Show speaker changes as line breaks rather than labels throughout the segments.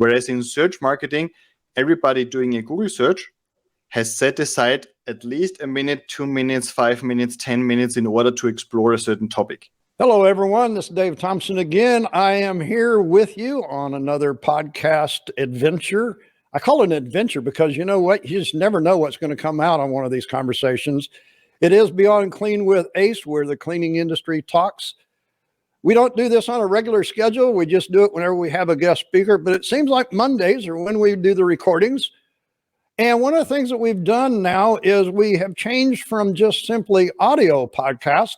Whereas in search marketing, everybody doing a Google search has set aside at least a minute, 2 minutes, 5 minutes, 10 minutes in order to explore a certain topic.
Hello, everyone. This is Dave Thompson again. I am here with you on another podcast adventure. I call it an adventure because you know what? You just never know what's going to come out on one of these conversations. It is Beyond Clean with Ace, where the cleaning industry talks. We don't do this on a regular schedule. We just do it whenever we have a guest speaker, but it seems like Mondays are when we do the recordings. And one of the things that we've done now is we have changed from just simply audio podcast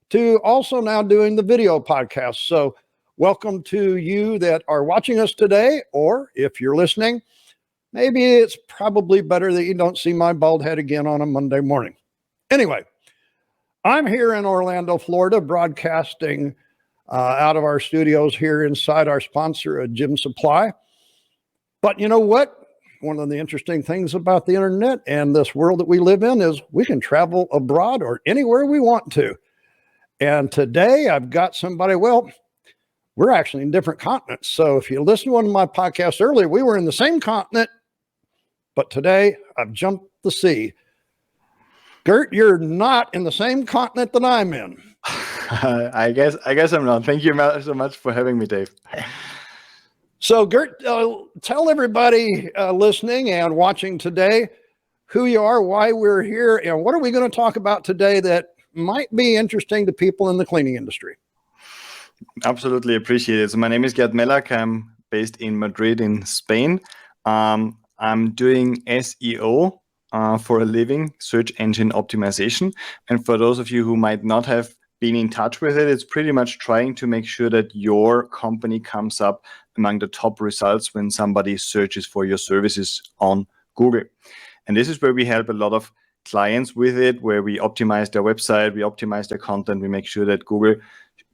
to also now doing the video podcast. So welcome to you that are watching us today, or if you're listening, maybe it's probably better that you don't see my bald head again on a Monday morning. Anyway, I'm here in Orlando, Florida, broadcasting out of our studios here inside our sponsor, Gym Supply. But you know what? One of the interesting things about the internet and this world that we live in is we can travel abroad or anywhere we want to. And today I've got somebody, well, we're actually in different continents. So if you listen to one of my podcasts earlier, we were in the same continent, but today I've jumped the sea. Gert, you're not in the same continent that I'm in.
I guess I'm not. Thank you so much for having me, Dave.
So Gert, tell everybody listening and watching today who you are, why we're here, and what are we going to talk about today that might be interesting to people in the cleaning industry.
Absolutely appreciate it. So my name is Gert Mellak. I'm based in Madrid in Spain. I'm doing SEO for a living, search engine optimization. And for those of you who might not have been in touch with it, it's pretty much trying to make sure that your company comes up among the top results when somebody searches for your services on Google. And this is where we help a lot of clients with it, where we optimize their website, we optimize their content, we make sure that Google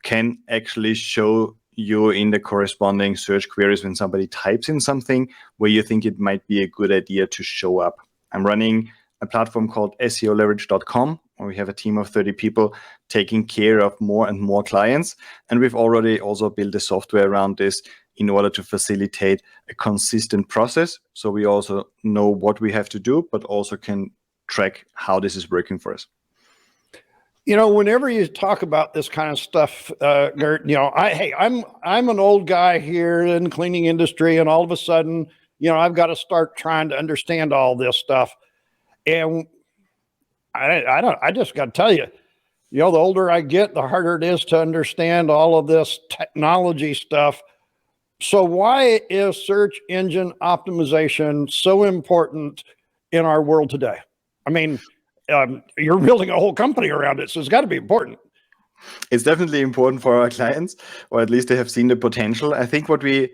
can actually show you in the corresponding search queries when somebody types in something where you think it might be a good idea to show up. I'm running a platform called SEOleverage.com, where we have a team of 30 people taking care of more and more clients. And we've already also built a software around this in order to facilitate a consistent process. So we also know what we have to do, but also can track how this is working for us.
You know, whenever you talk about this kind of stuff, Gert, you know, I'm an old guy here in the cleaning industry, and all of a sudden, you know, I've got to start trying to understand all this stuff. And I just got to tell you, you know, the older I get, the harder it is to understand all of this technology stuff. So why is search engine optimization so important in our world today? I mean, you're building a whole company around it, so it's got to be important.
It's definitely important for our clients, or at least they have seen the potential. I think what we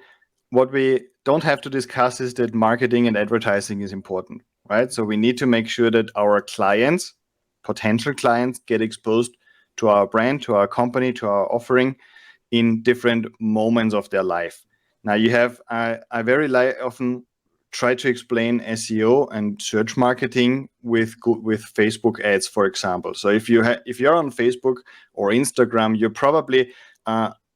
don't have to discuss is that marketing and advertising is important, right? So we need to make sure that our clients, potential clients, get exposed to our brand, to our company, to our offering in different moments of their life. Now you have, I very often try to explain SEO and search marketing with Facebook ads, for example. So if you're on Facebook or Instagram, you probably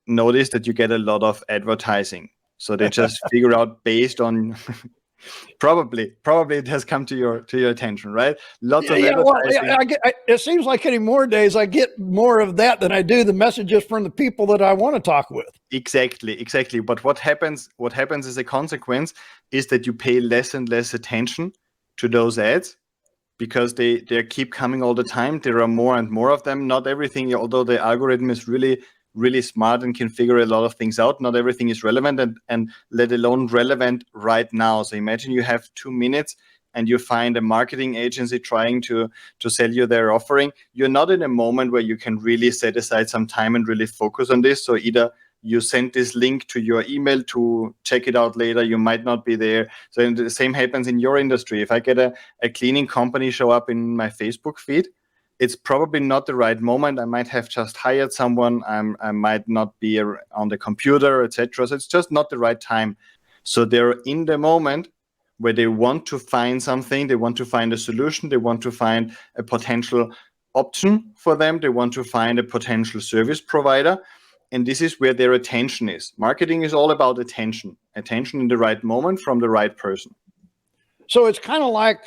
notice that you get a lot of advertising. So they just figure out based on probably it has come to your attention, right? Lots of advertising.
Well, it seems like any more days I get more of that than I do the messages from the people that I want to talk with.
Exactly. But what happens as a consequence is that you pay less and less attention to those ads because they keep coming all the time. There are more and more of them. Not everything, although the algorithm is really smart and can figure a lot of things out, not everything is relevant and let alone relevant right now. So imagine you have 2 minutes and you find a marketing agency trying to sell you their offering. You're not in a moment where you can really set aside some time and really focus on this. So either you send this link to your email to check it out later, you might not be there. So the same happens in your industry. If I get a cleaning company show up in my Facebook feed, it's probably not the right moment. I might have just hired someone. I might not be on the computer, etc. So it's just not the right time. So they're in the moment where they want to find something, they want to find a solution, they want to find a potential option for them, they want to find a potential service provider. and this is where their attention is. Marketing is all about attention in the right moment from the right person.
So it's kind of like,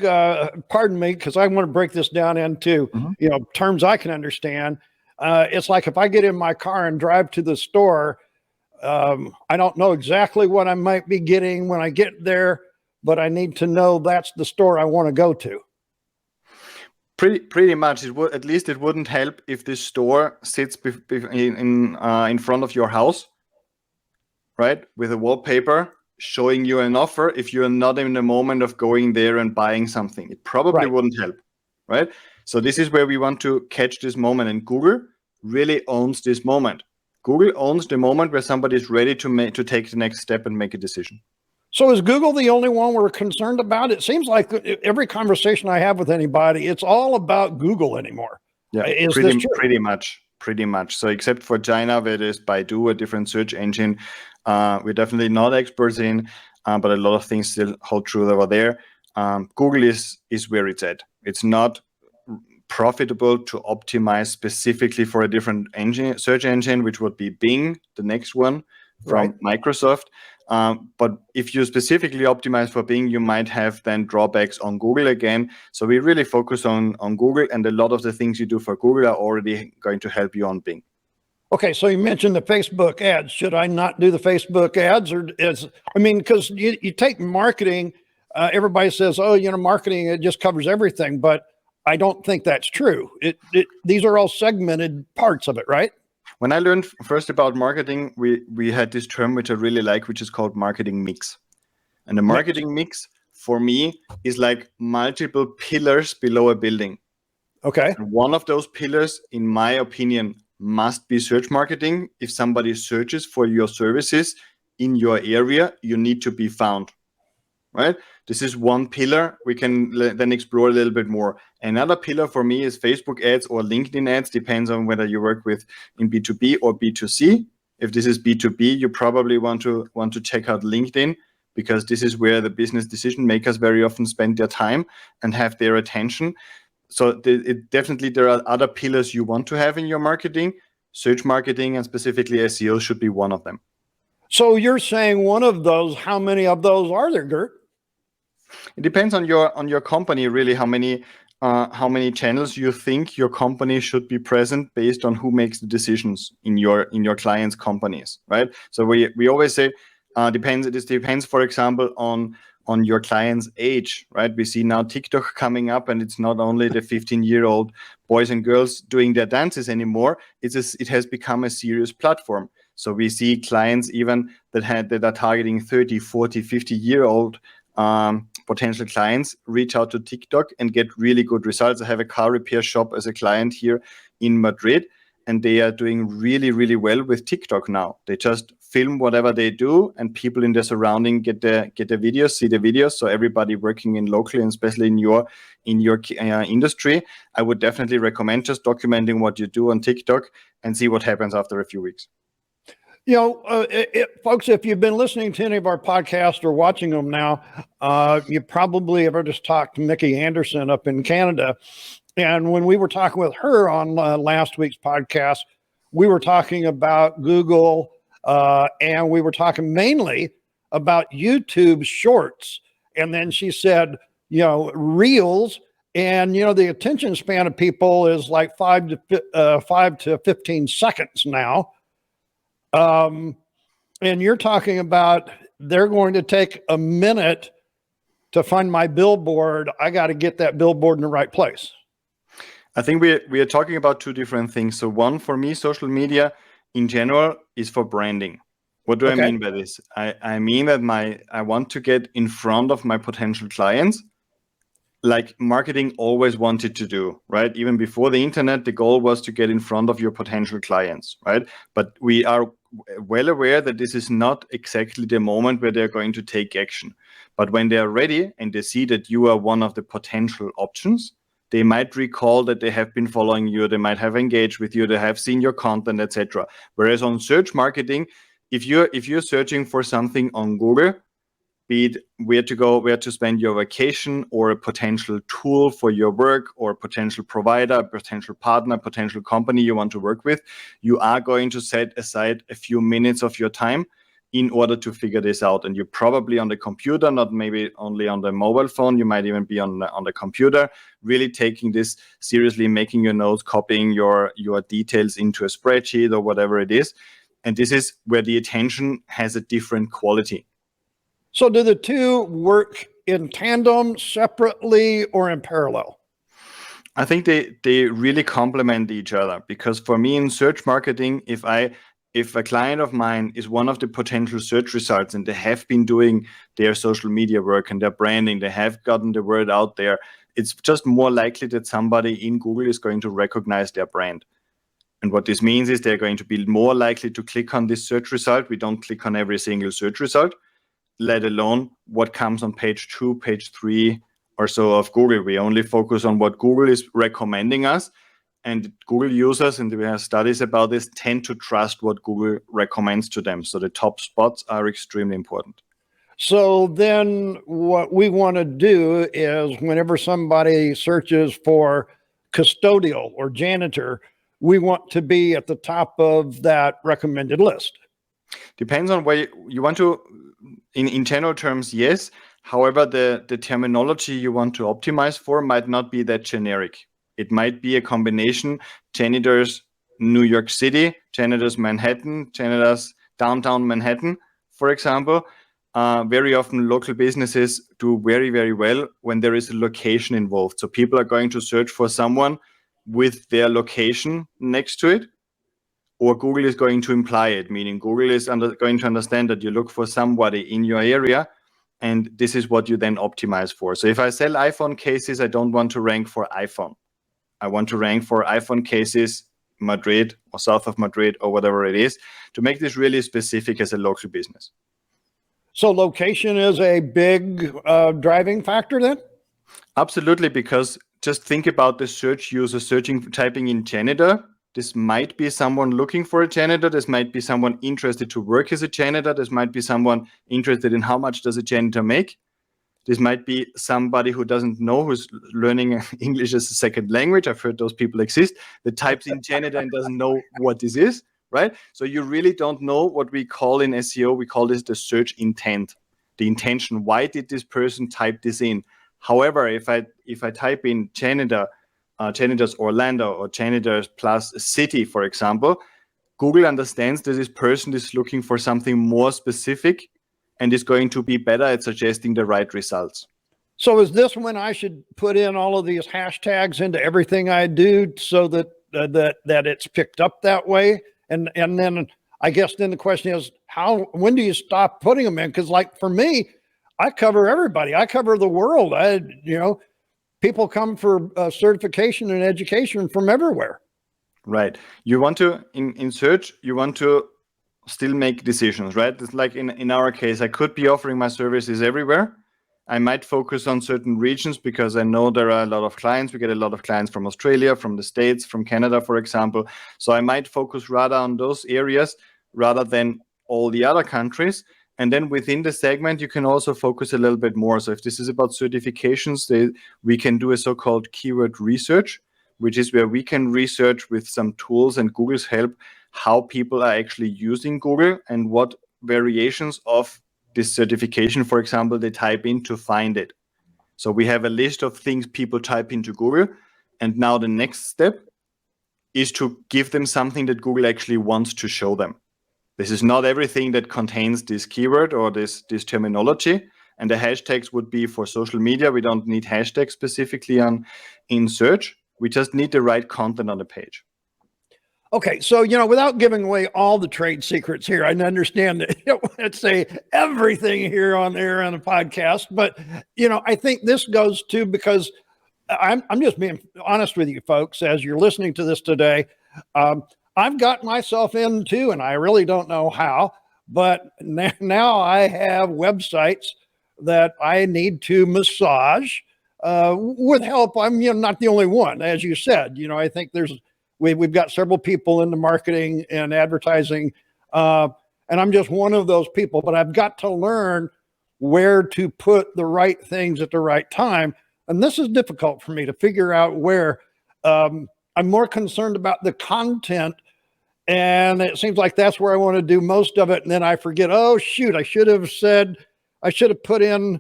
pardon me, because I want to break this down into terms I can understand. It's like if I get in my car and drive to the store, I don't know exactly what I might be getting when I get there, but I need to know that's the store I want to go to.
Pretty much. It would, at least it wouldn't help if this store sits in front of your house, right, with a wallpaper showing you an offer. If you're not in the moment of going there and buying something, it probably wouldn't help, right? So this is where we want to catch this moment, and Google really owns this moment. Google owns the moment where somebody is ready to take the next step and make a decision.
So is Google the only one we're concerned about? It seems like every conversation I have with anybody, it's all about Google anymore.
Yeah,
is this true?
Pretty much. So except for China, where there's Baidu, a different search engine, we're definitely not experts in, but a lot of things still hold true over there. Google is where it's at. It's not profitable to optimize specifically for a different search engine, which would be Bing, the next one from Microsoft. But if you specifically optimize for Bing, you might have then drawbacks on Google again. So we really focus on Google, and a lot of the things you do for Google are already going to help you on Bing. Okay,
so you mentioned the Facebook ads. Should I not do the Facebook ads? Because you take marketing, everybody says, oh, marketing, it just covers everything. But I don't think that's true. These are all segmented parts of it, right?
When I learned first about marketing, we had this term which I really like, which is called marketing mix. And the marketing mix for me is like multiple pillars below a building.
Okay.
And one of those pillars, in my opinion, must be search marketing. If somebody searches for your services in your area, you need to be found, right? This is one pillar. We can then explore a little bit more. Another pillar for me is Facebook ads or LinkedIn ads. Depends on whether you work with in B2B or B2C. If this is B2B, you probably want to check out LinkedIn, because this is where the business decision makers very often spend their time and have their attention. So definitely there are other pillars you want to have in your marketing. Search marketing and specifically SEO should be one of them.
So you're saying one of those, how many of those are there, Gert?
It depends on your company, really, how many channels you think your company should be present based on who makes the decisions in your clients' companies, right? So we always say depends. This depends, for example, on your client's age, right? We see now TikTok coming up, and it's not only the 15-year-old boys and girls doing their dances anymore. It has become a serious platform. So we see clients even that are targeting 30, 40, 50-year-old potential clients reach out to TikTok and get really good results. I have a car repair shop as a client here in Madrid, and they are doing really, really well with TikTok now. They just film whatever they do, and people in their surrounding get the videos, see the videos. So everybody working in locally, and especially in your industry, I would definitely recommend just documenting what you do on TikTok and see what happens after a few weeks.
Folks, if you've been listening to any of our podcasts or watching them now, you probably have just talked to Nikki Anderson up in Canada. And when we were talking with her on last week's podcast, we were talking about Google, and we were talking mainly about YouTube Shorts. And then she said, Reels, and, the attention span of people is like 5 to 15 seconds now. And you're talking about they're going to take a minute to find my billboard. I got to get that billboard in the right place.
I think we are talking about two different things. So one, for me, social media in general is for branding. What do I mean by this? I mean that I want to get in front of my potential clients, like marketing always wanted to do, right? Even before the internet, the goal was to get in front of your potential clients, right? But we are well aware that this is not exactly the moment where they're going to take action. But when they're ready and they see that you are one of the potential options, they might recall that they have been following you, they might have engaged with you, they have seen your content, etc. Whereas on search marketing, if you're searching for something on Google, be it where to go, where to spend your vacation, or a potential tool for your work, or a potential provider, a potential partner, potential company you want to work with, you are going to set aside a few minutes of your time in order to figure this out. And you're probably on the computer, not maybe only on the mobile phone, you might even be on the computer, really taking this seriously, making your notes, copying your details into a spreadsheet or whatever it is. And this is where the attention has a different quality.
So do the two work in tandem, separately, or in parallel?
I think they really complement each other, because for me in search marketing, if a client of mine is one of the potential search results and they have been doing their social media work and their branding, they have gotten the word out there, it's just more likely that somebody in Google is going to recognize their brand. And what this means is they're going to be more likely to click on this search result. We don't click on every single search result, let alone what comes on page 2, page 3 or so of Google. We only focus on what Google is recommending us. And Google users, and we have studies about this, tend to trust what Google recommends to them. So the top spots are extremely important.
So then what we want to do is whenever somebody searches for custodial or janitor, we want to be at the top of that recommended list.
Depends on where you want to, in general terms, yes. However, the terminology you want to optimize for might not be that generic. It might be a combination: janitors New York City, janitors Manhattan, janitors downtown Manhattan, for example. Very often local businesses do very, very well when there is a location involved. So people are going to search for someone with their location next to it, or Google is going to imply it, meaning Google is going to understand that you look for somebody in your area, and this is what you then optimize for. So if I sell iPhone cases, I don't want to rank for iPhone. I want to rank for iPhone cases, Madrid or south of Madrid or whatever it is, to make this really specific as a local business.
So location is a big driving factor then?
Absolutely, because just think about the search user typing in janitor. This might be someone looking for a janitor. This might be someone interested to work as a janitor. This might be someone interested in how much does a janitor make. This might be somebody who doesn't know, who's learning English as a second language. I've heard those people exist, that types in janitor and doesn't know what this is, right? So you really don't know what we call in SEO. We call this the search intent, the intention. Why did this person type this in? However, if I type in janitor, janitors Orlando, or janitors plus city, for example, Google understands that this person is looking for something more specific and is going to be better at suggesting the right results.
So is this when I should put in all of these hashtags into everything I do so that that it's picked up that way? And then I guess then the question is, when do you stop putting them in? Because like for me, I cover everybody. I cover the world. People come for certification and education from everywhere.
Right. You want to, in search, you want to still make decisions, right? It's like in our case, I could be offering my services everywhere. I might focus on certain regions because I know there are a lot of clients. We get a lot of clients from Australia, from the States, from Canada, for example. So I might focus rather on those areas rather than all the other countries. And then within the segment, you can also focus a little bit more. So if this is about certifications, we can do a so-called keyword research, which is where we can research with some tools and Google's help how people are actually using Google and what variations of this certification, for example, they type in to find it. So we have a list of things people type into Google. And now the next step is to give them something that Google actually wants to show them. This is not everything that contains this keyword or this terminology. And the hashtags would be for social media. We don't need hashtags specifically in search. We just need the right content on the page.
Okay, so, without giving away all the trade secrets here, I understand that you don't want to say everything here on there on a podcast, but, I think this goes to, because I'm just being honest with you folks, as you're listening to this today, I've got myself into, and I really don't know how, but now I have websites that I need to massage with help. I'm not the only one, as you said. I think we've got several people in the marketing and advertising, and I'm just one of those people. But I've got to learn where to put the right things at the right time. And this is difficult for me to figure out where. I'm more concerned about the content, and it seems like that's where I want to do most of it. And then I forget, oh, shoot, I should have put in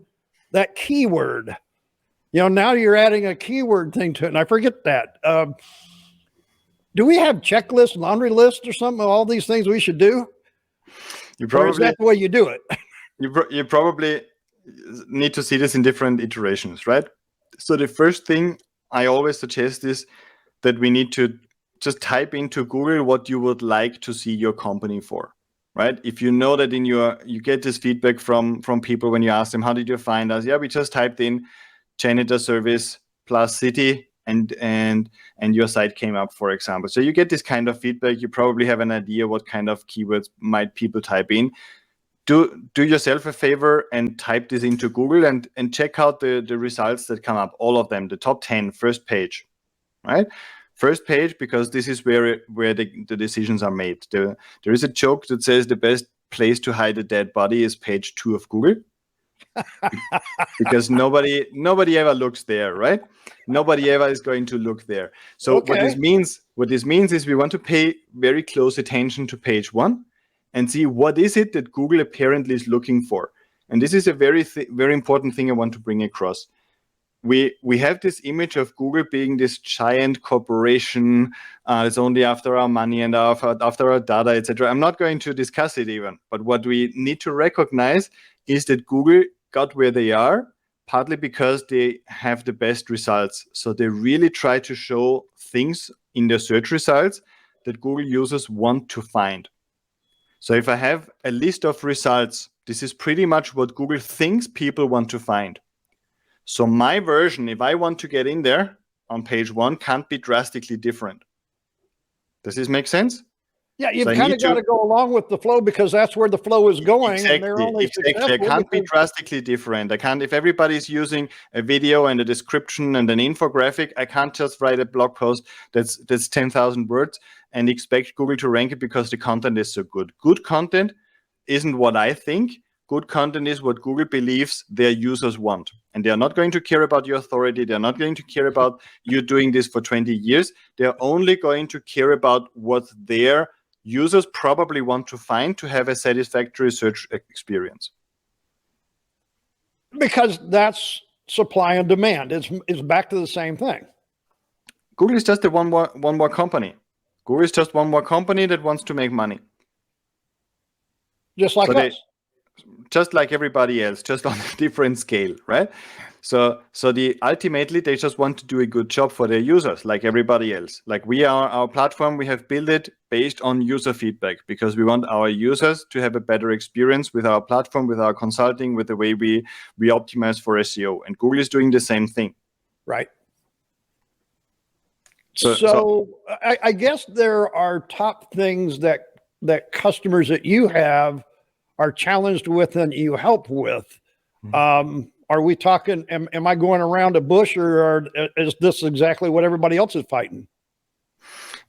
that keyword. Now you're adding a keyword thing to it, and I forget that. Do we have checklists, laundry lists, or something of all these things we should do? Or is that the way you do it?
You probably need to see this in different iterations, right? So the first thing I always suggest is that we need to just type into Google what you would like to see your company for, right? If you know that you get this feedback from people when you ask them, how did you find us? Yeah, we just typed in janitor service plus city and your site came up, for example. So you get this kind of feedback. You probably have an idea what kind of keywords might people type in. Do yourself a favor and type this into Google and check out the results that come up, all of them, the top 10, first page, right? First page, because this is where the decisions are made. There is a joke that says the best place to hide a dead body is page 2 of Google. Because nobody ever looks there, right? Nobody ever is going to look there. So
Okay.
what this means is we want to pay very close attention to page 1 and see what is it that Google apparently is looking for. And this is a very important thing I want to bring across. We have this image of Google being this giant corporation. It's only after our money and after our data, etc. I'm not going to discuss it even. But what we need to recognize is that Google got where they are partly because they have the best results. So they really try to show things in their search results that Google users want to find. So if I have a list of results, this is pretty much what Google thinks people want to find. So my version, if I want to get in there on page 1, can't be drastically different. Does this make sense?
Yeah, you've kind of got to go along with the flow because that's where the flow is going.
Exactly.
And they're only
I can't be drastically different. I can't, if everybody's using a video and a description and an infographic, I can't just write a blog post that's 10,000 words and expect Google to rank it because the content is so good. Good content isn't what I think. Good content is what Google believes their users want. And they're not going to care about your authority. They're not going to care about you doing this for 20 years. They're only going to care about what their users probably want to find to have a satisfactory search experience.
Because that's supply and demand. It's back to the same thing.
Google is just one more company. Google is just one more company that wants to make money.
Just like us.
Just like everybody else, just on a different scale, right? So ultimately they just want to do a good job for their users, like everybody else. Like our platform, we have built it based on user feedback because we want our users to have a better experience with our platform, with our consulting, with the way we optimize for SEO. And Google is doing the same thing.
Right. So I guess there are top things that customers that you have are challenged with and you help with. Are we talking, am I going around a bush or is this exactly what everybody else is fighting?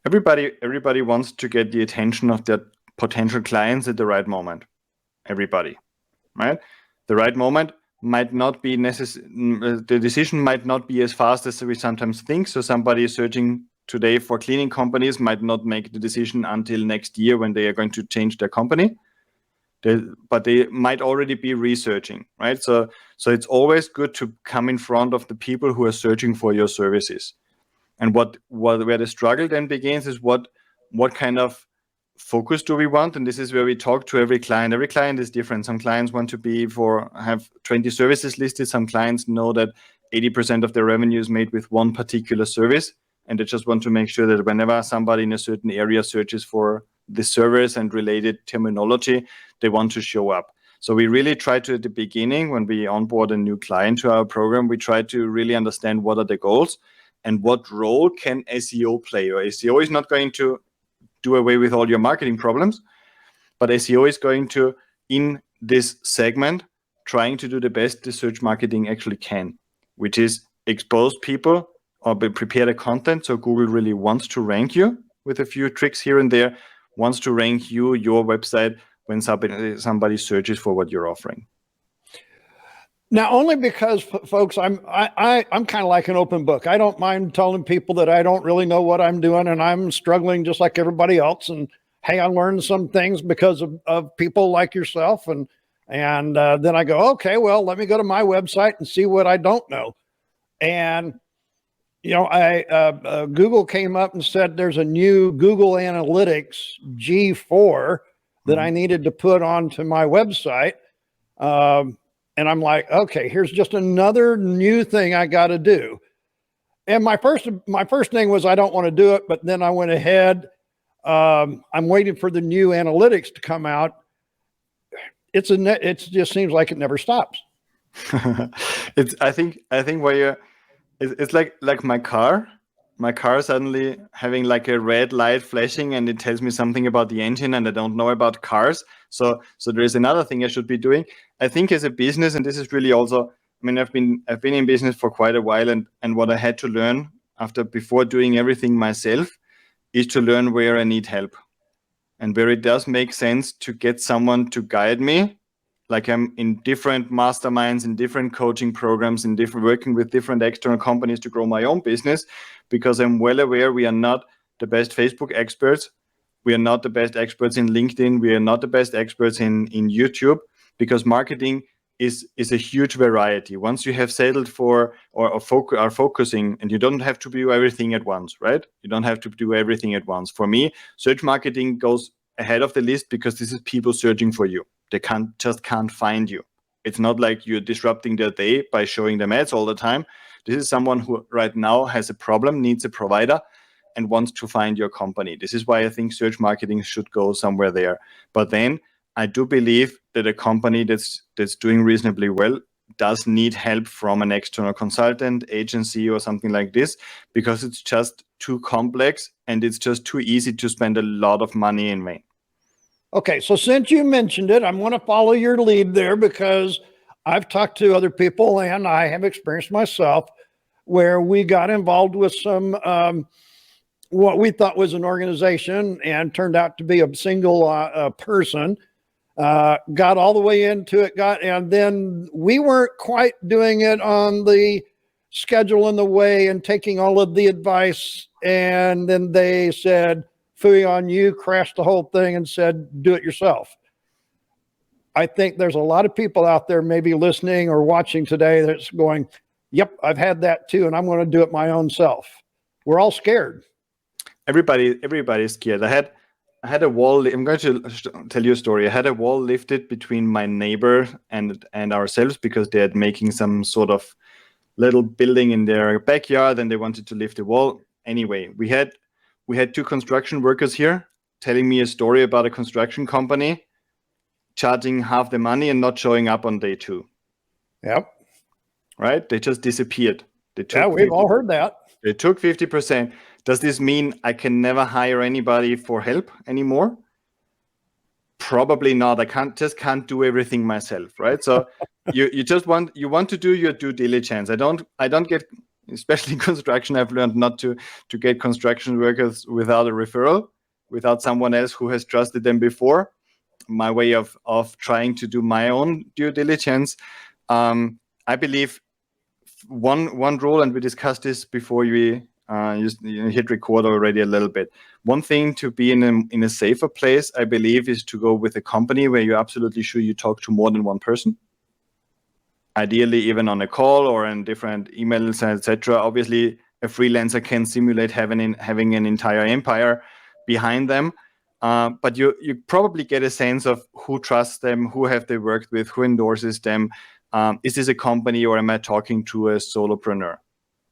Everybody wants to get the attention of their potential clients at the right moment. Everybody, right? The right moment might not be necessary. The decision might not be as fast as we sometimes think. So somebody searching today for cleaning companies might not make the decision until next year when they are going to change their company. But they might already be researching, right? So it's always good to come in front of the people who are searching for your services. And where the struggle then begins is what kind of focus do we want? And this is where we talk to every client. Every client is different. Some clients want to have 20 services listed. Some clients know that 80% of their revenue is made with one particular service. And they just want to make sure that whenever somebody in a certain area searches for the service and related terminology, they want to show up. So we really try to, at the beginning, when we onboard a new client to our program, we try to really understand what are the goals and what role can SEO play. Or SEO is not going to do away with all your marketing problems, but SEO is going to, in this segment, trying to do the best the search marketing actually can, which is expose people or prepare the content. So Google really wants to rank you with a few tricks here and there, wants to rank your website when somebody searches for what you're offering.
Now, only because, folks, I'm kind of like an open book. I don't mind telling people that I don't really know what I'm doing, and I'm struggling just like everybody else. And hey, I learned some things because of people like yourself, and then I go, okay, well, let me go to my website and see what I don't know. And Google came up and said there's a new Google Analytics G4 that I needed to put onto my website. And I'm like, okay, here's just another new thing I got to do. And my first thing was I don't want to do it, but then I went ahead. I'm waiting for the new analytics to come out. It just seems like it never stops.
I think where it's like my car suddenly having like a red light flashing, and it tells me something about the engine, and I don't know about cars. So there is another thing I should be doing. I think as a business, and this is really also, I mean, I've been in business for quite a while, and what I had to learn before doing everything myself is to learn where I need help, and where it does make sense to get someone to guide me. Like I'm in different masterminds, in different coaching programs, working with different external companies to grow my own business, because I'm well aware we are not the best Facebook experts. We are not the best experts in LinkedIn. We are not the best experts in YouTube, because marketing is a huge variety. Once you have settled for or are focusing, and you don't have to do everything at once, right? You don't have to do everything at once. For me, search marketing goes ahead of the list, because this is people searching for you. They can't find you. It's not like you're disrupting their day by showing them ads all the time. This is someone who right now has a problem, needs a provider, and wants to find your company. This is why I think search marketing should go somewhere there. But then I do believe that a company that's doing reasonably well does need help from an external consultant, agency, or something like this, because it's just too complex and it's just too easy to spend a lot of money in vain.
Okay, so since you mentioned it, I'm going to follow your lead there, because I've talked to other people and I have experienced myself where we got involved with some what we thought was an organization and turned out to be a single person. Got all the way into it, and then we weren't quite doing it on the schedule and the way and taking all of the advice. And then they said, "Phooey on you," crashed the whole thing and said, "Do it yourself." I think there's a lot of people out there maybe listening or watching today that's going, "Yep, I've had that too, and I'm going to do it my own self." We're all scared.
Everybody's scared. I had a wall. I'm going to tell you a story. I had a wall lifted between my neighbor and ourselves, because they had making some sort of little building in their backyard, and they wanted to lift the wall. Anyway, we had two construction workers here telling me a story about a construction company charging half the money and not showing up on day 2.
Yep.
Right? They just disappeared.
Yeah, we've all heard that.
They took 50%. Does this mean I can never hire anybody for help anymore? Probably not. I can't do everything myself, right? So you want to do your due diligence. I don't get, especially construction, I've learned not to get construction workers without a referral, without someone else who has trusted them before. My way of trying to do my own due diligence. I believe one rule, and we discussed this before you hit record already a little bit. One thing to be in a safer place, I believe, is to go with a company where you're absolutely sure you talk to more than one person. Ideally, even on a call or in different emails, etc. Obviously, a freelancer can simulate having an entire empire behind them, but you probably get a sense of who trusts them, who have they worked with, who endorses them. Is this a company, or am I talking to a solopreneur?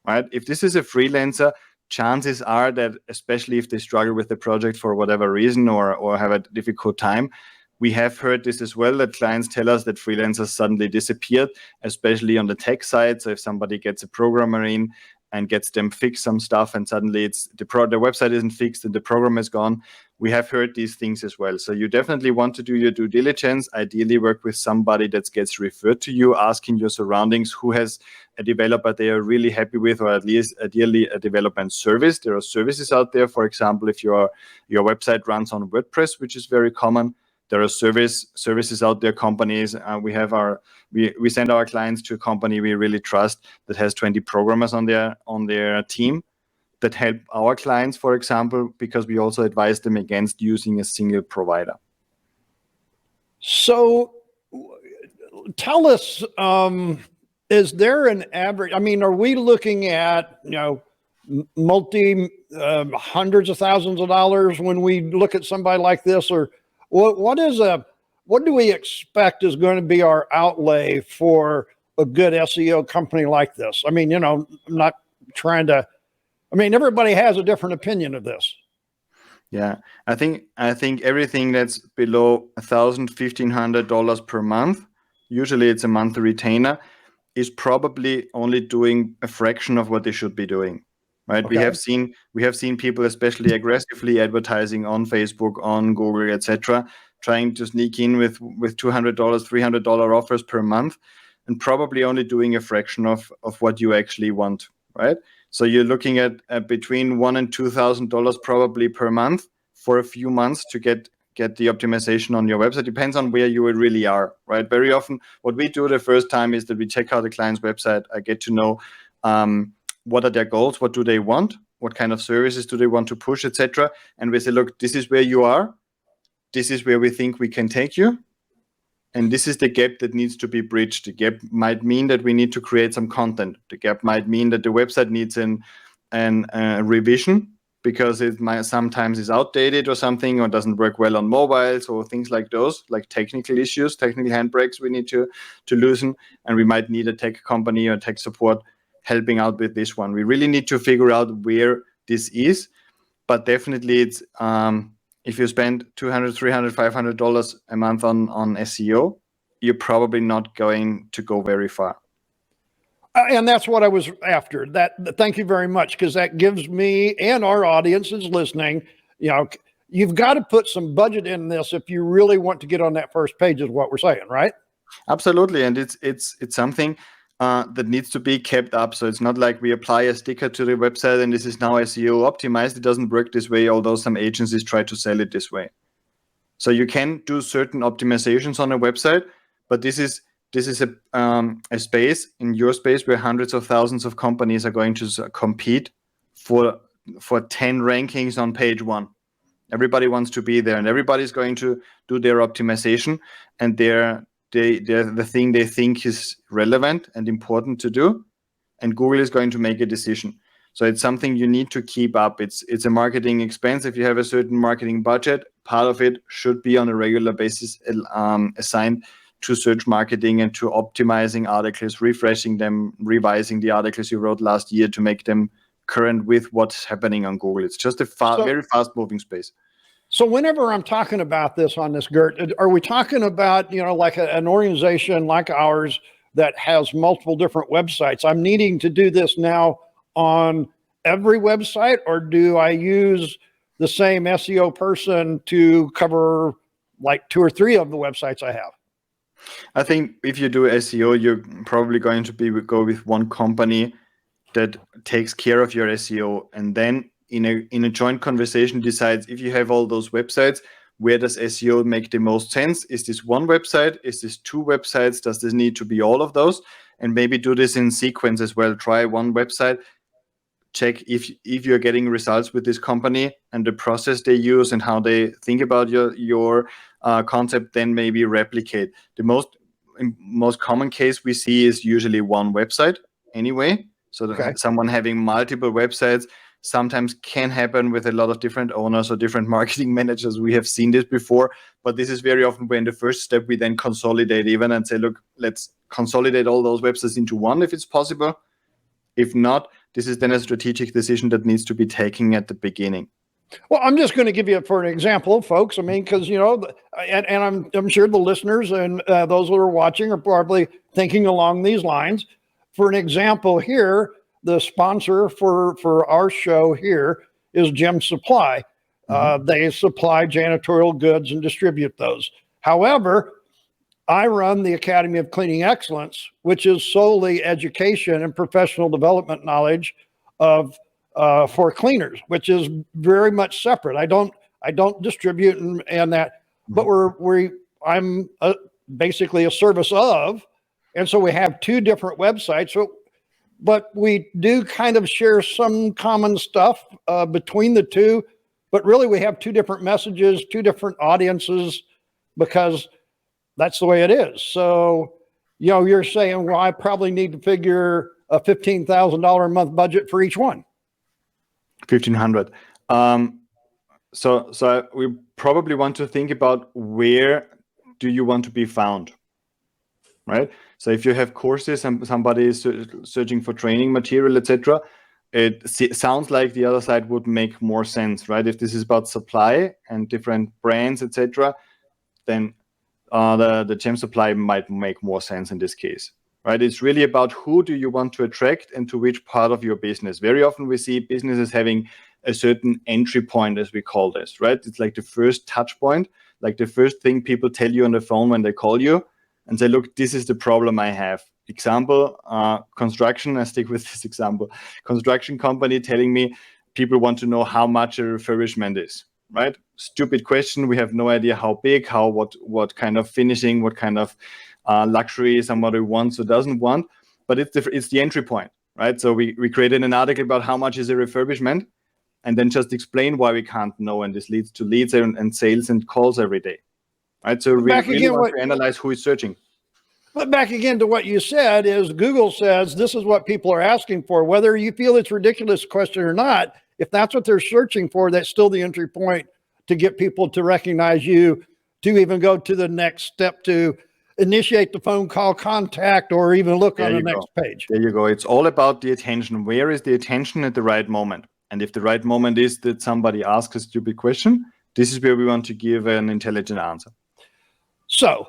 Right? If this is a freelancer, chances are that, especially if they struggle with the project for whatever reason or have a difficult time, we have heard this as well, that clients tell us that freelancers suddenly disappeared, especially on the tech side. So if somebody gets a programmer in and gets them fix some stuff, and suddenly the website isn't fixed and the program is gone. We have heard these things as well. So you definitely want to do your due diligence, ideally work with somebody that gets referred to you, asking your surroundings who has a developer they are really happy with, or at least ideally a development service. There are services out there. For example, if your website runs on WordPress, which is very common, there are services out there, companies. We send our clients to a company we really trust that has 20 programmers on their team that help our clients, for example, because we also advise them against using a single provider.
So tell us, is there an average? I mean, are we looking at, hundreds of thousands of dollars when we look at somebody like this, or what do we expect is going to be our outlay for a good SEO company like this? I mean, I'm not trying to, everybody has a different opinion of this.
Yeah, I think everything that's below $1,000, $1,500 per month, usually it's a monthly retainer, is probably only doing a fraction of what they should be doing, right?
Okay.
We have seen people, especially aggressively advertising on Facebook, on Google, etc., trying to sneak in with $200, $300 offers per month, and probably only doing a fraction of what you actually want, right? So you're looking at between $1,000 and $2,000 probably per month for a few months to get the optimization on your website. Depends on where you really are, right? Very often, what we do the first time is that we check out the client's website. I get to know what are their goals, what do they want, what kind of services do they want to push, etc. And we say, look, this is where you are. This is where we think we can take you. And this is the gap that needs to be bridged. The gap might mean that we need to create some content. The gap might mean that the website needs an revision because it might sometimes is outdated or something, or doesn't work well on mobiles or things like those, like technical issues, technical handbrakes we need to loosen. And we might need a tech company or tech support helping out with this one. We really need to figure out where this is, but definitely it's if you spend $200, $300, $500 a month on SEO, you're probably not going to go very far.
And that's what I was after. Thank you very much, because that gives me and our audiences listening, you've got to put some budget in this if you really want to get on that first page, is what we're saying, right?
Absolutely, and it's something that needs to be kept up. So it's not like we apply a sticker to the website and this is now SEO optimized. It doesn't work this way, although some agencies try to sell it this way. So you can do certain optimizations on a website, but this is a space, in your space, where hundreds of thousands of companies are going to compete for 10 rankings on page 1. Everybody wants to be there, and everybody's going to do their optimization, and they're the thing they think is relevant and important to do, and Google is going to make a decision. So it's something you need to keep up. It's a marketing expense. If you have a certain marketing budget, part of it should be on a regular basis assigned to search marketing and to optimizing articles, refreshing them, revising the articles you wrote last year to make them current with what's happening on Google. It's just a very fast-moving space.
So whenever I'm talking about this on this, Gert, are we talking about, like an organization like ours that has multiple different websites? I'm needing to do this now on every website, or do I use the same SEO person to cover like 2 or 3 of the websites I have?
I think if you do SEO, you're probably going to go with one company that takes care of your SEO, and then in a joint conversation decides, if you have all those websites, where does SEO make the most sense? Is this one website? Is this 2 websites? Does this need to be all of those? And maybe do this in sequence as well. Try one website, check if you're getting results with this company and the process they use and how they think about your concept, then maybe replicate. The most common case we see is usually one website anyway. So that someone having multiple websites sometimes can happen with a lot of different owners or different marketing managers. We have seen this before, but this is very often when the first step we then consolidate even and say, look, let's consolidate all those websites into one if it's possible. If not, this is then a strategic decision that needs to be taken at the beginning.
Well, I'm just going to give you for an example, folks. I mean, because, and I'm sure the listeners and those that are watching are probably thinking along these lines. For an example here, the sponsor for our show here is Gem Supply. They supply janitorial goods and distribute those. However, I run the Academy of Cleaning Excellence, which is solely education and professional development knowledge for cleaners, which is very much separate. I don't distribute and that. but I'm basically a service of, and so we have two different websites. So, but we do kind of share some common stuff between the two, but really we have two different messages, two different audiences, because that's the way it is. So, you're saying, well, I probably need to figure a $15,000 a month budget for each one.
1,500. So we probably want to think about where do you want to be found, right? So if you have courses and somebody is searching for training material, etc., it sounds like the other side would make more sense, right? If this is about supply and different brands, etc., then the gem supply might make more sense in this case, right? It's really about who do you want to attract and to which part of your business. Very often we see businesses having a certain entry point, as we call this, right? It's like the first touch point, like the first thing people tell you on the phone when they call you and say, look, this is the problem I have. Example, construction, I stick with this example. Construction company telling me people want to know how much a refurbishment is, right? Stupid question. We have no idea how big, what kind of finishing, what kind of luxury somebody wants or doesn't want, but it's the entry point, right? So we created an article about how much is a refurbishment and then just explain why we can't know, and this leads to leads and sales and calls every day, right? So we really want to analyze who is searching.
But back again to what you said is Google says this is what people are asking for, whether you feel it's a ridiculous question or not. If that's what they're searching for, that's still the entry point to get people to recognize you, to even go to the next step, to initiate the phone call contact, or even look on the next page.
There you go. It's all about the attention. Where is the attention at the right moment? And if the right moment is that somebody asks a stupid question, this is where we want to give an intelligent answer.
So,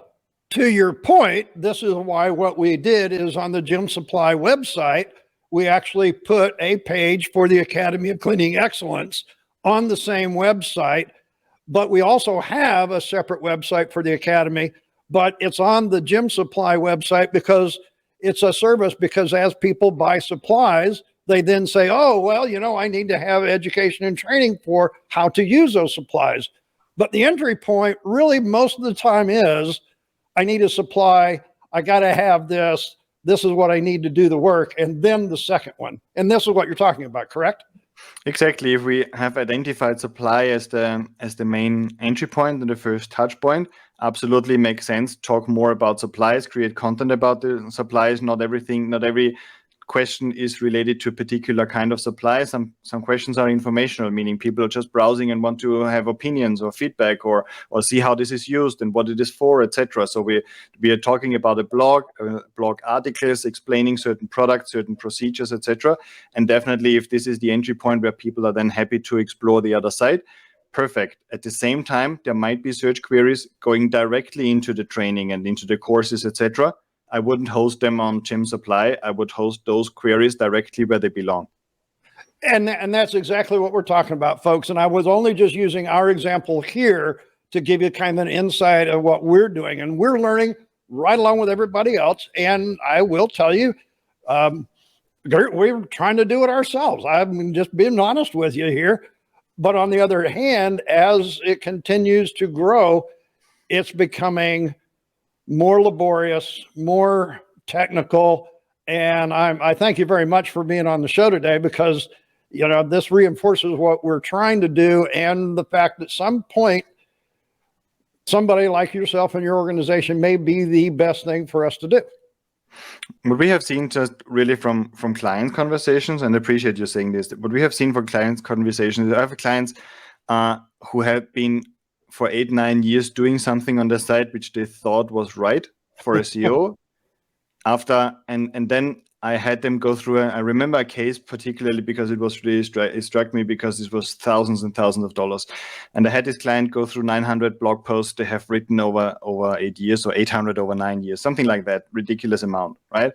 to your point, this is why what we did is on the Gem Supply website, we actually put a page for the Academy of Cleaning Excellence on the same website, but we also have a separate website for the Academy, but it's on the Gem Supply website because it's a service, because as people buy supplies, they then say, oh, well, I need to have education and training for how to use those supplies. But the entry point really most of the time is, I need a supply, I got to have this is what I need to do the work, and then the second one. And this is what you're talking about, correct?
Exactly. If we have identified supply as the main entry point and the first touch point, absolutely makes sense. Talk more about supplies, create content about the supplies. Not every question is related to a particular kind of supply. Some questions are informational, meaning people are just browsing and want to have opinions or feedback or see how this is used and what it is for, etc. So we are talking about a blog articles explaining certain products, certain procedures, etc. And definitely, if this is the entry point where people are then happy to explore the other side, perfect. At the same time, there might be search queries going directly into the training and into the courses, etc. I wouldn't host them on Gem Supply. I would host those queries directly where they belong.
And that's exactly what we're talking about, folks. And I was only just using our example here to give you kind of an insight of what we're doing. And we're learning right along with everybody else. And I will tell you, Gert, we're trying to do it ourselves. I'm just being honest with you here. But on the other hand, as it continues to grow, it's becoming more laborious, more technical. And I thank you very much for being on the show today, because, this reinforces what we're trying to do, and the fact that some point, somebody like yourself and your organization may be the best thing for us to do.
What we have seen just really from client conversations, and I appreciate you saying this, what we have seen from clients conversations, I have clients who have been for 8-9 years doing something on the site which they thought was right for SEO. And then I had them go through, I remember a case particularly because it was really, it struck me because it was thousands and thousands of dollars. And I had this client go through 900 blog posts they have written over 8 years, or 800 over 9 years, something like that, ridiculous amount, right?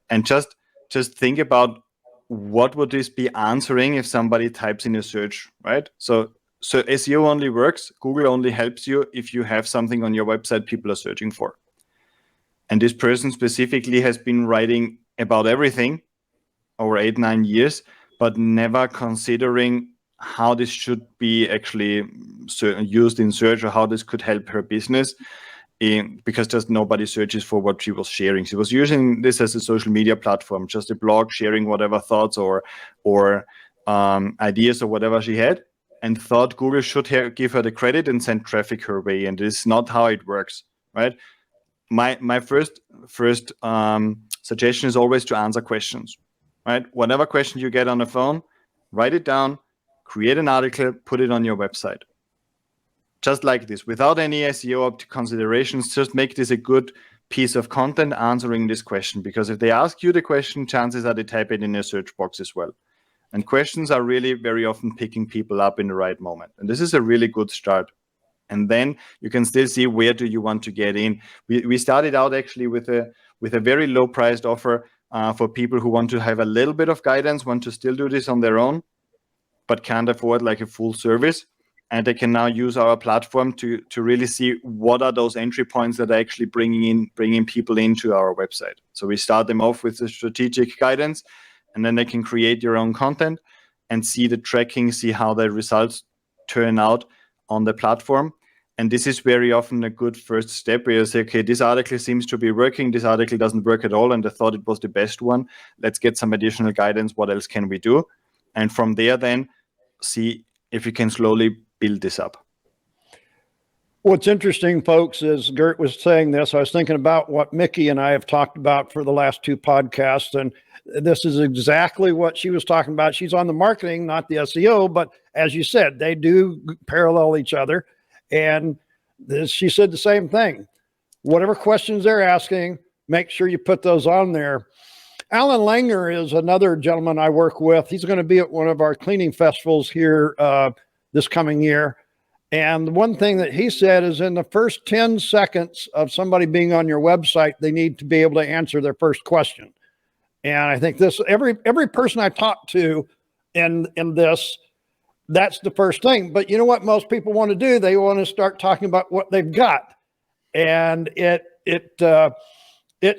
And just think about what would this be answering if somebody types in a search, right? So SEO only works, Google only helps you if you have something on your website people are searching for. And this person specifically has been writing about everything over 8-9 years, but never considering how this should be actually used in search, or how this could help her business. Because just nobody searches for what she was sharing. She was using this as a social media platform, just a blog, sharing whatever thoughts or ideas or whatever she had, and thought Google should give her the credit and send traffic her way. And this is not how it works, right? My first suggestion is always to answer questions, right? Whatever question you get on the phone, write it down, create an article, put it on your website. Just like this, without any SEO considerations, just make this a good piece of content answering this question. Because if they ask you the question, chances are they type it in a search box as well. And questions are really very often picking people up in the right moment. And this is a really good start. And then you can still see where do you want to get in. We started out actually with a very low priced offer for people who want to have a little bit of guidance, want to still do this on their own, but can't afford like a full service. And they can now use our platform to really see what are those entry points that are actually bringing people into our website. So we start them off with the strategic guidance, and then they can create their own content and see the tracking, see how the results turn out on the platform. And this is very often a good first step where you say, okay, this article seems to be working, this article doesn't work at all, and I thought it was the best one. Let's get some additional guidance. What else can we do? And from there, then see if you can slowly build this up.
What's interesting, folks, is Gert was saying this. I was thinking about what Mickey and I have talked about for the last 2 podcasts, and this is exactly what she was talking about. She's on the marketing, not the SEO, but as you said, they do parallel each other. And she said the same thing. Whatever questions they're asking, make sure you put those on there. Alan Langer is another gentleman I work with. He's going to be at one of our cleaning festivals here this coming year. And one thing that he said is in the first 10 seconds of somebody being on your website, they need to be able to answer their first question. And I think this, every person I talk to in this, that's the first thing. But you know what most people want to do? They want to start talking about what they've got. And it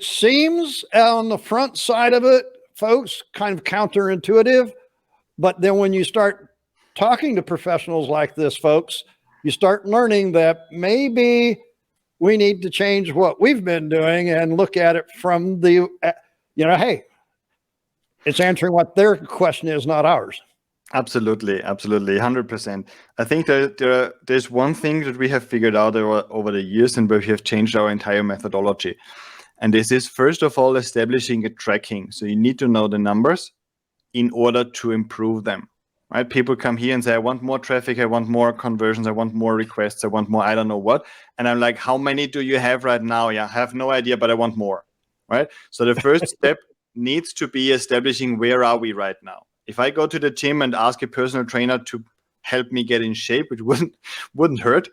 seems on the front side of it, folks, kind of counterintuitive. But then when you start talking to professionals like this, folks, you start learning that maybe we need to change what we've been doing and look at it from the, hey, it's answering what their question is, not ours.
Absolutely, 100%. I think that there's one thing that we have figured out over the years, and where we have changed our entire methodology. And this is, first of all, establishing a tracking. So you need to know the numbers in order to improve them. Right? People come here and say, I want more traffic, I want more conversions, I want more requests, I want more, I don't know what. And I'm like, how many do you have right now? Yeah, I have no idea, but I want more. Right? So the first step needs to be establishing where are we right now. If I go to the gym and ask a personal trainer to help me get in shape, which wouldn't hurt,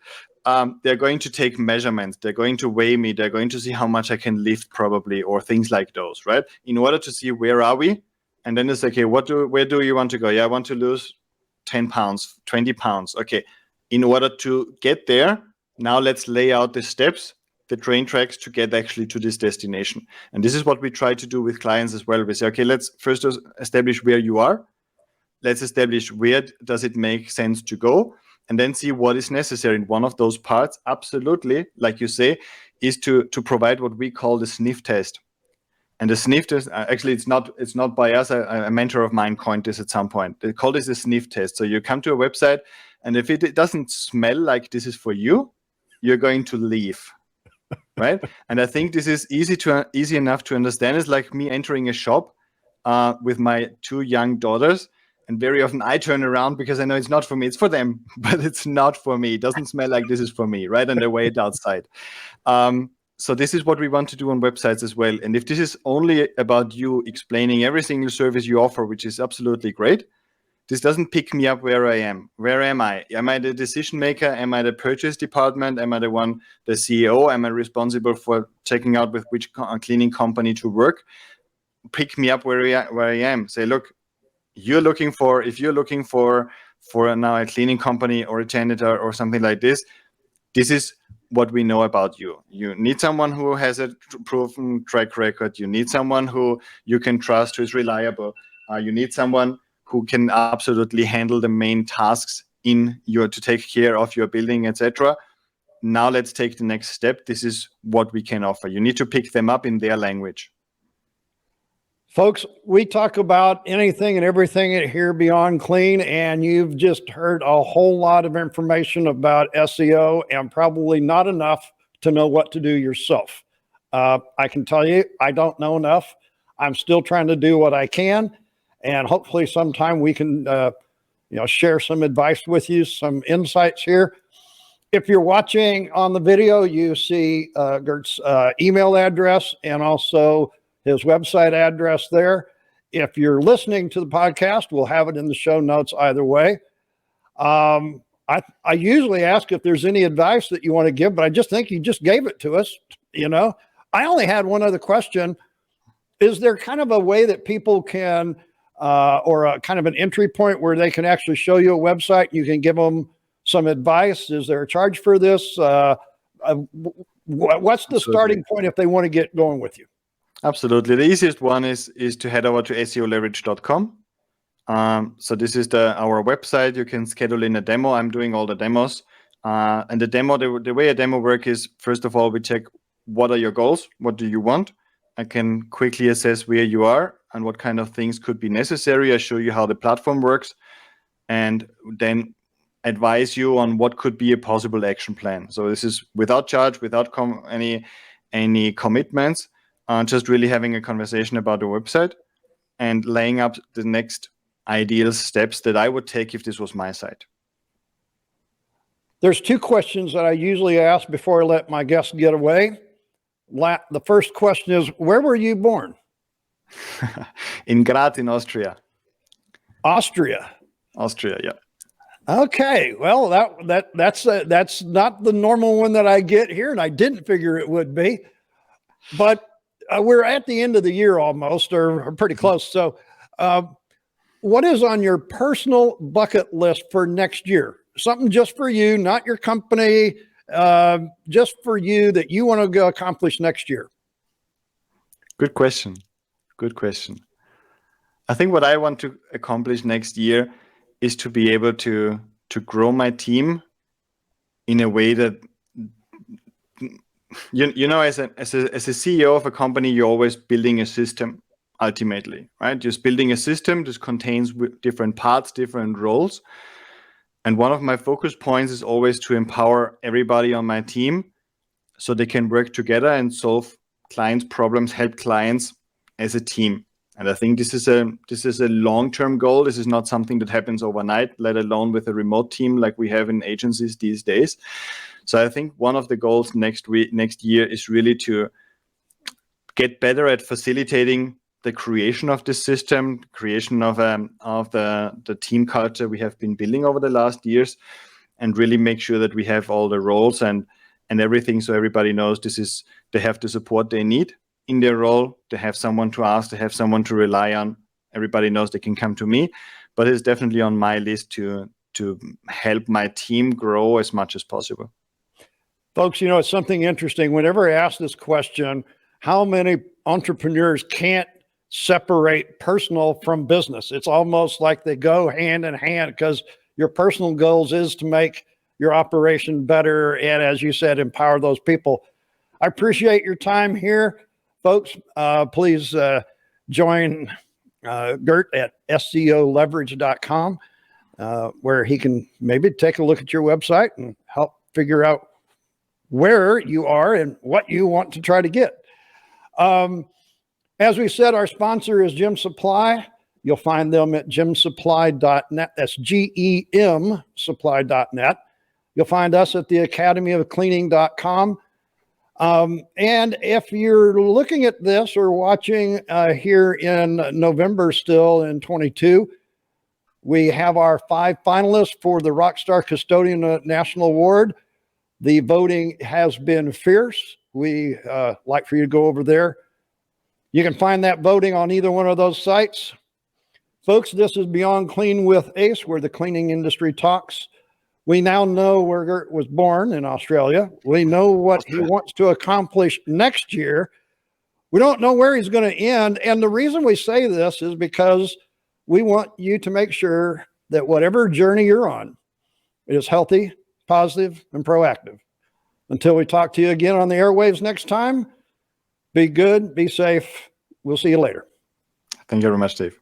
they're going to take measurements, they're going to weigh me, they're going to see how much I can lift probably, or things like those, right? In order to see where are we. And then it's okay, where do you want to go? Yeah, I want to lose 10 pounds, 20 pounds. Okay, in order to get there, now let's lay out the steps, the train tracks to get actually to this destination. And this is what we try to do with clients as well. We say, okay, let's first establish where you are. Let's establish where does it make sense to go, and then see what is necessary. And one of those parts, absolutely, like you say, is to provide what we call the sniff test. And the sniff test, actually, it's not by us. A mentor of mine coined this at some point. They call this a sniff test. So you come to a website, and if it doesn't smell like this is for you, you're going to leave, right? And I think this is easy enough to understand. It's like me entering a shop with my 2 young daughters, and very often I turn around because I know it's not for me. It's for them, but it's not for me. It doesn't smell like this is for me, right? And they wait outside. So this is what we want to do on websites as well. And if this is only about you explaining every single service you offer, which is absolutely great, this doesn't pick me up where I am. Where am I? Am I the decision maker? Am I the purchase department? Am I the CEO? Am I responsible for checking out with which cleaning company to work? Pick me up where I am. Say, look, if you're looking for now a cleaning company or a janitor or something like this, this is what we know about you. You need someone who has a proven track record. You need someone who you can trust, who is reliable. You need someone who can absolutely handle the main tasks to take care of your building, etc. Now let's take the next step. This is what we can offer. You need to pick them up in their language.
Folks, we talk about anything and everything here Beyond Clean, and you've just heard a whole lot of information about SEO and probably not enough to know what to do yourself. I can tell you, I don't know enough. I'm still trying to do what I can, and hopefully sometime we can share some advice with you, some insights here. If you're watching on the video, you see Gert's email address and also his website address there. If you're listening to the podcast, we'll have it in the show notes either way. I usually ask if there's any advice that you want to give, but I just think you just gave it to us. I only had one other question. Is there kind of a way that people can, or a kind of an entry point where they can actually show you a website? You can give them some advice. Is there a charge for this? What's the starting point if they want to get going with you?
Absolutely. The easiest one is to head over to seoleverage.com. So this is our website. You can schedule in a demo. I'm doing all the demos. And the demo, the way a demo works is, first of all, we check what are your goals? What do you want? I can quickly assess where you are and what kind of things could be necessary. I show you how the platform works, and then advise you on what could be a possible action plan. So this is without charge, without any commitments. Just really having a conversation about the website and laying up the next ideal steps that I would take if this was my site.
There's two questions that I usually ask before I let my guests get away. The first question is, where were you born?
In Graz, in Austria.
Austria,
yeah.
Okay, well, that's not the normal one that I get here, and I didn't figure it would be. But we're at the end of the year almost, or pretty close. So what is on your personal bucket list for next year? Something just for you, not your company, just for you that you want to go accomplish next year.
Good question. I think what I want to accomplish next year is to be able to grow my team in a way that, as a CEO of a company, you're always building a system ultimately, right? Just building a system. This contains different parts, different roles. And one of my focus points is always to empower everybody on my team so they can work together and solve clients' problems, help clients as a team. And I think this is a long-term goal. This is not something that happens overnight, let alone with a remote team like we have in agencies these days. So I think one of the goals next year is really to get better at facilitating the creation of this system, creation of the team culture we have been building over the last years, and really make sure that we have all the roles and everything, so everybody knows they have the support they need in their role. They have someone to ask, they have someone to rely on. Everybody knows they can come to me, but it's definitely on my list to help my team grow as much as possible.
Folks, it's something interesting. Whenever I ask this question, how many entrepreneurs can't separate personal from business? It's almost like they go hand in hand, because your personal goals is to make your operation better and, as you said, empower those people. I appreciate your time here, folks. Please join Gert at SEOleverage.com, where he can maybe take a look at your website and help figure out where you are and what you want to try to get. As we said, our sponsor is Gem Supply. You'll find them at gemsupply.net. That's GEM supply.net. You'll find us at the academyofcleaning.com. And if you're looking at this or watching here in November still in 22, we have our 5 finalists for the Rockstar Custodian National Award. The voting has been fierce. We like for you to go over there. You can find that voting on either one of those sites. Folks, this is Beyond Clean with Ace, where the cleaning industry talks. We now know where Gert was born, in Australia. We know what he wants to accomplish next year. We don't know where he's going to end. And the reason we say this is because we want you to make sure that whatever journey you're on is healthy, positive, and proactive. Until we talk to you again on the airwaves next time, be good, be safe. We'll see you later.
Thank you very much, Dave.